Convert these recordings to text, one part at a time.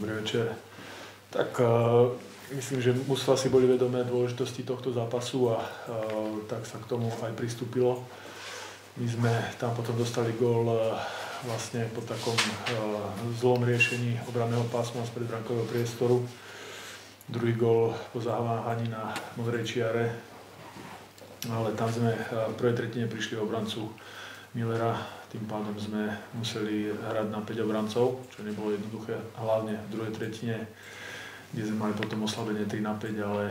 Dobrý večer. Tak myslím, že mužstvá si boli vedomé dôležitosti tohto zápasu a tak sa k tomu aj pristúpilo. My sme tam potom dostali gól vlastne po takom zlom riešení obranného pásma z predbrankového priestoru. Druhý gól po zahávaní na modrej čiare, ale tam sme v prvej tretine prišli obrancu Millera. Tým pádom sme museli hrať na 5 obrancov, čo nebolo jednoduché, hlavne v druhej tretine, kde sme mali potom oslabenie 3-5, ale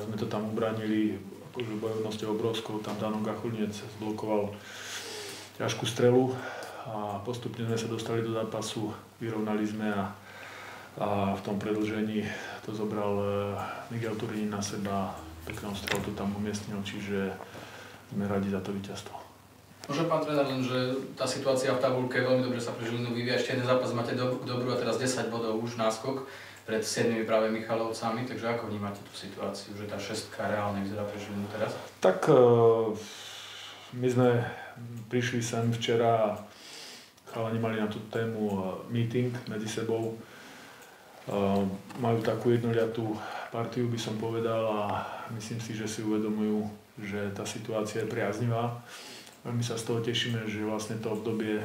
sme to tam ubránili akože bojovnosťou obrovskou. Tam Dano Gachulniec zblokoval ťažkú strelu a postupne sme sa dostali do zápasu, vyrovnali sme a v tom predĺžení to zobral Miguel Turín na seba, peknou strelou to tam umiestnil, čiže sme radi za to víťazstvo. Možno pán tréner, len že tá situácia v tabuľke veľmi dobre sa pre Žilinu vyvíja. Ešte jeden zápas máte dobrú a teraz 10 bodov už náskok pred 7 práve Michalovcami. Takže ako vnímate tú situáciu, že tá šestka reálne vyzerá pre Žilinu teraz? Tak my sme prišli sem včera a chalani mali na tú tému meeting medzi sebou. Majú takú jednoliatú partiu, by som povedal, a myslím si, že si uvedomujú, že tá situácia je priaznivá. Veľmi sa z toho tešíme, že vlastne to obdobie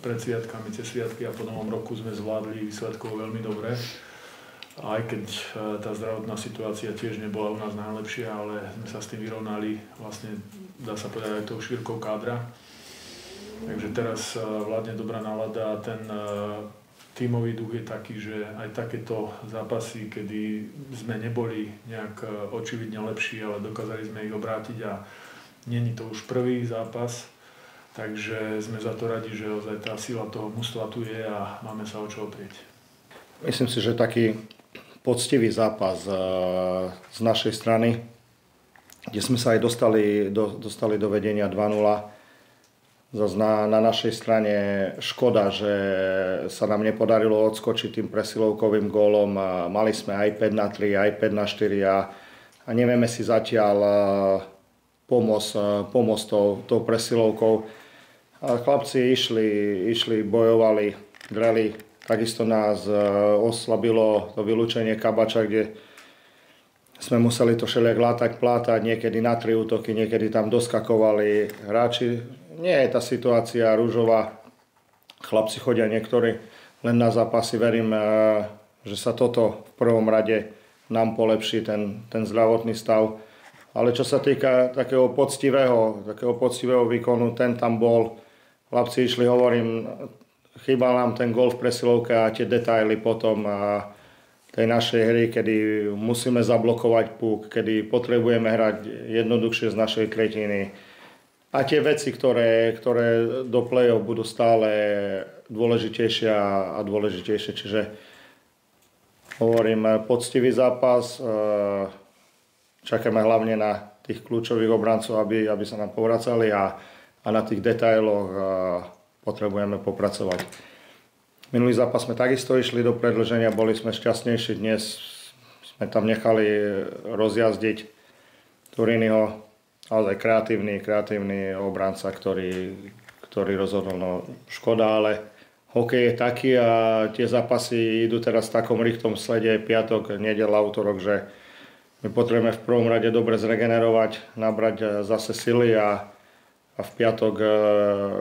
pred sviatkami, cez sviatky a po novom roku sme zvládli výsledkov veľmi dobre. Aj keď tá zdravotná situácia tiež nebola u nás najlepšia, ale sme sa s tým vyrovnali, vlastne dá sa povedať aj tou šírkou kádra. Takže teraz vládne dobrá nálada a ten tímový duch je taký, že aj takéto zápasy, kedy sme neboli nejak očividne lepší, ale dokázali sme ich obrátiť a není to už prvý zápas, takže sme za to radi, že ozaj tá sila toho mužstva tu je a máme sa o čo oprieť. Myslím si, že taký poctivý zápas z našej strany, kde sme sa aj dostali do vedenia 2-0. Zas na našej strane škoda, že sa nám nepodarilo odskočiť tým presilovkovým gólom. Mali sme aj 5-3, aj 5-4 a nevieme si zatiaľ pomôcť tou presilovkou. Chlapci išli, bojovali, dreli. Takisto nás oslabilo to vylúčenie Kabača, kde sme museli to všelijak látať, plátať, niekedy na 3 útoky, niekedy tam doskakovali hráči. Nie je tá situácia ružová. Chlapci chodia niektorí len na zápasy. Verím, že sa toto v prvom rade nám polepší, ten zdravotný stav. Ale čo sa týka takého poctivého výkonu, ten tam bol. Chlapci išli, hovorím, chýbal nám ten gól v presilovke a tie detaily potom tej našej hry, kedy musíme zablokovať puk, kedy potrebujeme hrať jednoduchšie z našej tretiny. A tie veci, ktoré do play-off budú stále dôležitejšie a dôležitejšie. Čiže hovorím, poctivý zápas. Čakáme hlavne na tých kľúčových obrancov, aby sa nám povracali a na tých detailoch potrebujeme popracovať. Minulý zápas sme takisto išli do predĺženia, boli sme šťastnejší. Dnes sme tam nechali rozjazdiť Turínyho, ale kreatívny obranca, ktorý rozhodol. No, škoda, ale hokej je taký a tie zápasy idú teraz v takom rýchlom slede, piatok, nedeľa, útorok, že my potrebujeme v prvom rade dobre zregenerovať, nabrať zase sily a v piatok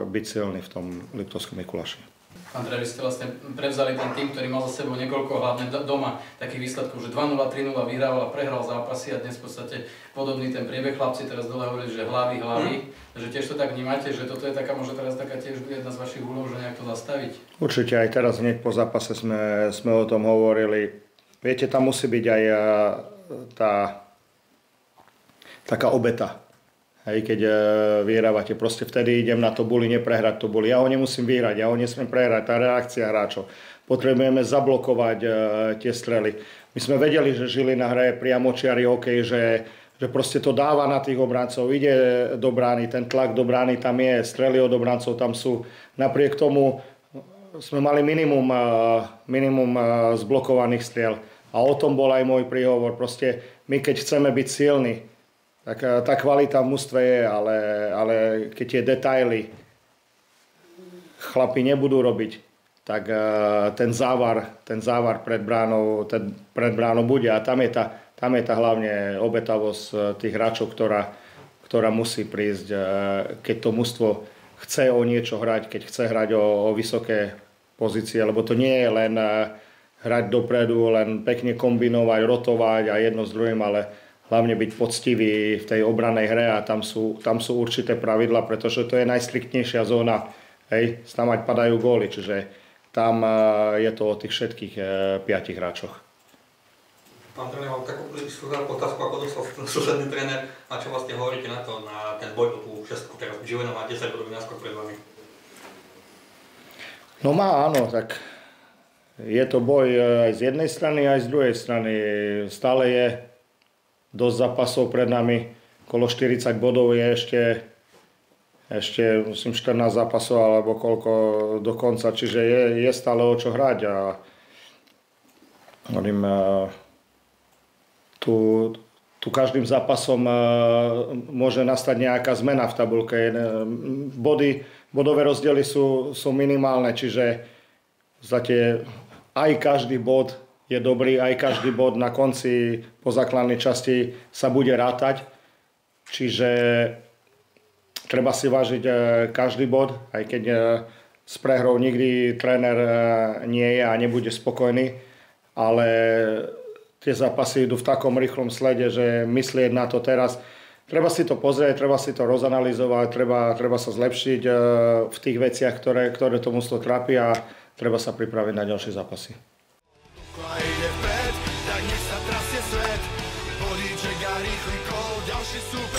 byť silný v tom Liptovskom Mikuláši. Andrej, vy ste vlastne prevzali ten tým, ktorý mal za sebou niekoľko, hlavne doma, takých výsledkov, že 2-0, 3-0 vyhrával a prehral zápasy a dnes v podstate podobný ten priebeh. Chlapci teraz dole hovorili, že hlavy, že tiež to tak vnímate, že toto je taká, možno teraz taká tiež jedna z vašich úloh, že nejak to zastaviť? Určite aj teraz hneď po zápase sme o tom hovorili. Viete, tam musí byť aj taká obeta. Hej, keď vyhrávate, proste vtedy idem na Tobuli, neprehrať Tobuli. Ja ho nemusím vyhrať, ja ho nesmiem prehrať, tá reakcia hráčov. Potrebujeme zablokovať tie strely. My sme vedeli, že Žilina hraje priamočiary hokej, že proste to dáva na tých obrancov, ide do brány, ten tlak do brány tam je, strely od obrancov tam sú. Napriek tomu sme mali minimum zblokovaných striel. A o tom bol aj môj príhovor. Proste my, keď chceme byť silní, tak tá kvalita v mužstve je, ale keď tie detaily chlapi nebudú robiť, tak ten závar pred bránou bude. A tam je tá hlavne obetavosť tých hráčov, ktorá musí prísť, keď to mužstvo chce o niečo hrať, keď chce hrať o vysoké pozície, lebo to nie je len hrať dopredu, len pekne kombinovať, rotovať a jedno s druhým, ale hlavne byť poctivý v tej obranej hre a tam sú určité pravidlá, pretože to je najstriktnejšia zóna, hej, tam ať padajú góly, čiže tam je to o tých všetkých 5 hráčoch. Pán tréner, mám takú otázku, ako dostal susedný tréner, a čo vlastne hovoríte na to, na ten boj o tú šestku, teraz Žilina má 10 bodový náskok pred vami. No má, áno, tak je to boj aj z jednej strany, aj z druhej strany. Stále je dosť zápasov pred nami, okolo 40 bodov je ešte musím 14 zápasov alebo koľko do konca, čiže je stále o čo hrať a hovorím, tu každým zápasom môže nastať nejaká zmena v tabuľke. Bodové rozdiely sú minimálne, čiže aj každý bod je dobrý, aj každý bod na konci po základnej časti sa bude rátať. Čiže treba si vážiť každý bod, aj keď s prehrou nikdy tréner nie je a nebude spokojný, ale tie zápasy idú v takom rýchlom slede, že myslieť na to teraz. Treba si to pozrieť, treba si to rozanalizovať, treba sa zlepšiť v tých veciach, ktoré to mužstvo trápi a treba sa pripraviť na ďalšie zápasy. Tak nech sa trasie svet, bodíček a rýchly kol, ďalší súper.